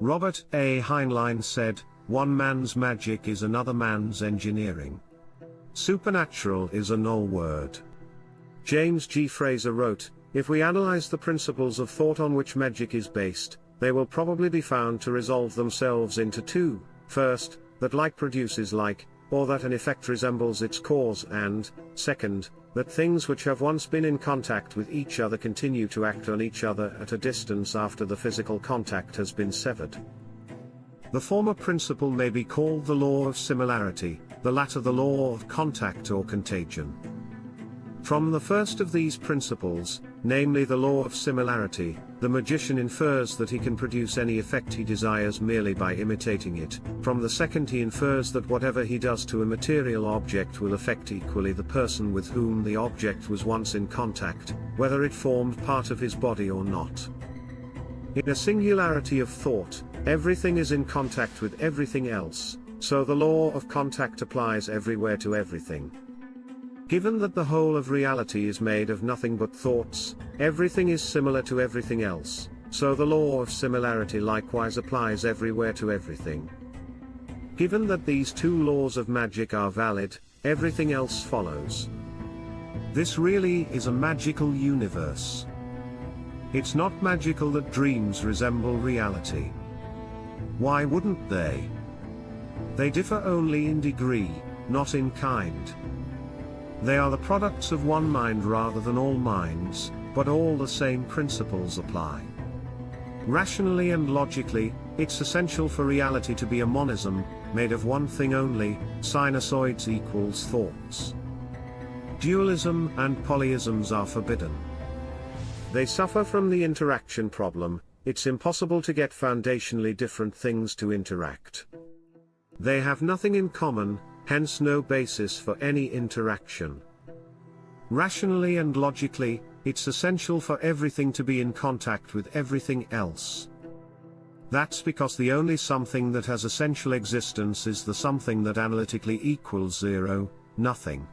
Robert A. Heinlein said, "One man's magic is another man's engineering." Supernatural is a null word. James G. Frazer wrote, "If we analyze the principles of thought on which magic is based, they will probably be found to resolve themselves into two: first, that like produces like, or that an effect resembles its cause, and, second, that things which have once been in contact with each other continue to act on each other at a distance after the physical contact has been severed." The former principle may be called the law of similarity, the latter the law of contact or contagion. From the first of these principles, namely the law of similarity, the magician infers that he can produce any effect he desires merely by imitating it. From the second he infers that whatever he does to a material object will affect equally the person with whom the object was once in contact, whether it formed part of his body or not. In a singularity of thought, everything is in contact with everything else, so the law of contact applies everywhere to everything. Given that the whole of reality is made of nothing but thoughts, everything is similar to everything else, so the law of similarity likewise applies everywhere to everything. Given that these two laws of magic are valid, everything else follows. This really is a magical universe. It's not magical that dreams resemble reality. Why wouldn't they? They differ only in degree, not in kind. They are the products of one mind rather than all minds, but all the same principles apply. Rationally and logically, it's essential for reality to be a monism, made of one thing only: sinusoids equals thoughts. Dualism and polyisms are forbidden. They suffer from the interaction problem. It's impossible to get foundationally different things to interact. They have nothing in common, hence no basis for any interaction. Rationally and logically, it's essential for everything to be in contact with everything else. That's because the only something that has essential existence is the something that analytically equals zero, nothing.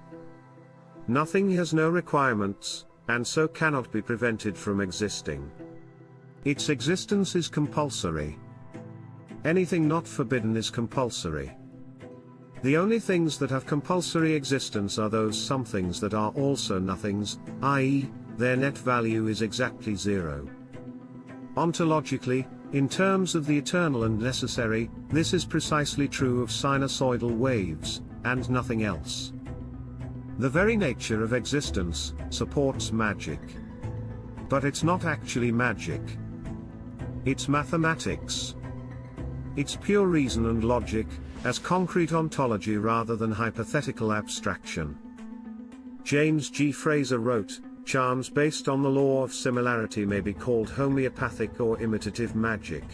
Nothing has no requirements, and so cannot be prevented from existing. Its existence is compulsory. Anything not forbidden is compulsory. The only things that have compulsory existence are those somethings that are also nothings, i.e., their net value is exactly zero. Ontologically, in terms of the eternal and necessary, this is precisely true of sinusoidal waves, and nothing else. The very nature of existence supports magic. But it's not actually magic. It's mathematics. It's pure reason and logic, as concrete ontology rather than hypothetical abstraction. James G. Frazer wrote, "Charms based on the law of similarity may be called homeopathic or imitative magic.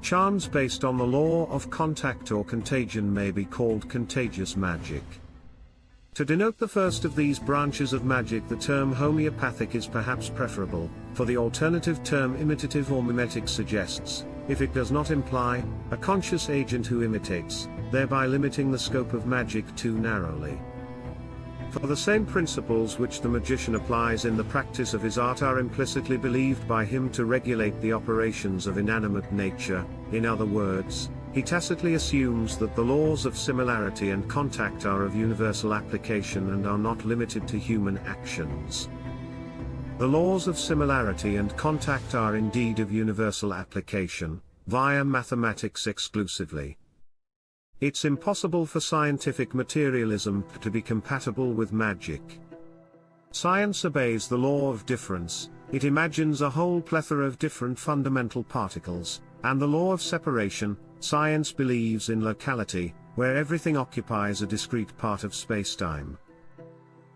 Charms based on the law of contact or contagion may be called contagious magic." To denote the first of these branches of magic, the term homeopathic is perhaps preferable, for the alternative term imitative or mimetic suggests, if it does not imply, a conscious agent who imitates, thereby limiting the scope of magic too narrowly. For the same principles which the magician applies in the practice of his art are implicitly believed by him to regulate the operations of inanimate nature. In other words, he tacitly assumes that the laws of similarity and contact are of universal application and are not limited to human actions. The laws of similarity and contact are indeed of universal application, via mathematics exclusively. It's impossible for scientific materialism to be compatible with magic. Science obeys the law of difference, it imagines a whole plethora of different fundamental particles, and the law of separation. Science believes in locality, where everything occupies a discrete part of spacetime.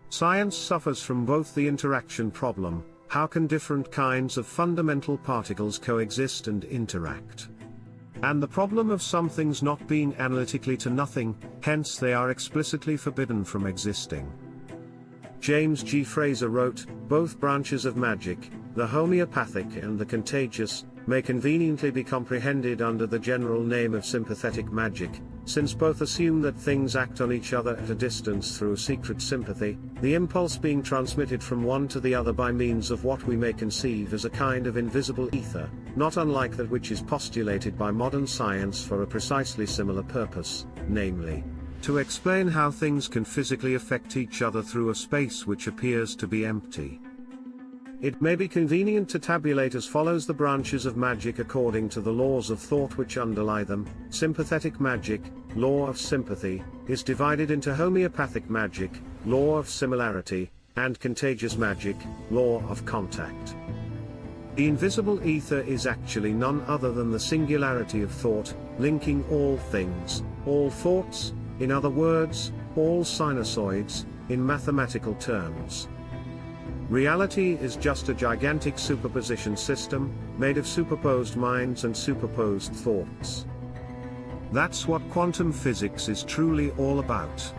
Science suffers from both the interaction problem: how can different kinds of fundamental particles coexist and interact? And the problem of some things not being analytically to nothing, hence they are explicitly forbidden from existing. James G. Frazer wrote, "Both branches of magic, the homeopathic and the contagious, may conveniently be comprehended under the general name of sympathetic magic, since both assume that things act on each other at a distance through secret sympathy, the impulse being transmitted from one to the other by means of what we may conceive as a kind of invisible ether, not unlike that which is postulated by modern science for a precisely similar purpose, namely, to explain how things can physically affect each other through a space which appears to be empty. It may be convenient to tabulate as follows the branches of magic according to the laws of thought which underlie them. Sympathetic magic, law of sympathy, is divided into homeopathic magic, law of similarity, and contagious magic, law of contact. The invisible ether is actually none other than the singularity of thought, linking all things, all thoughts, in other words, all sinusoids, in mathematical terms. Reality is just a gigantic superposition system, made of superposed minds and superposed thoughts. That's what quantum physics is truly all about.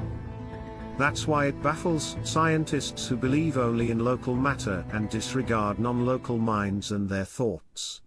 That's why it baffles scientists who believe only in local matter and disregard non-local minds and their thoughts.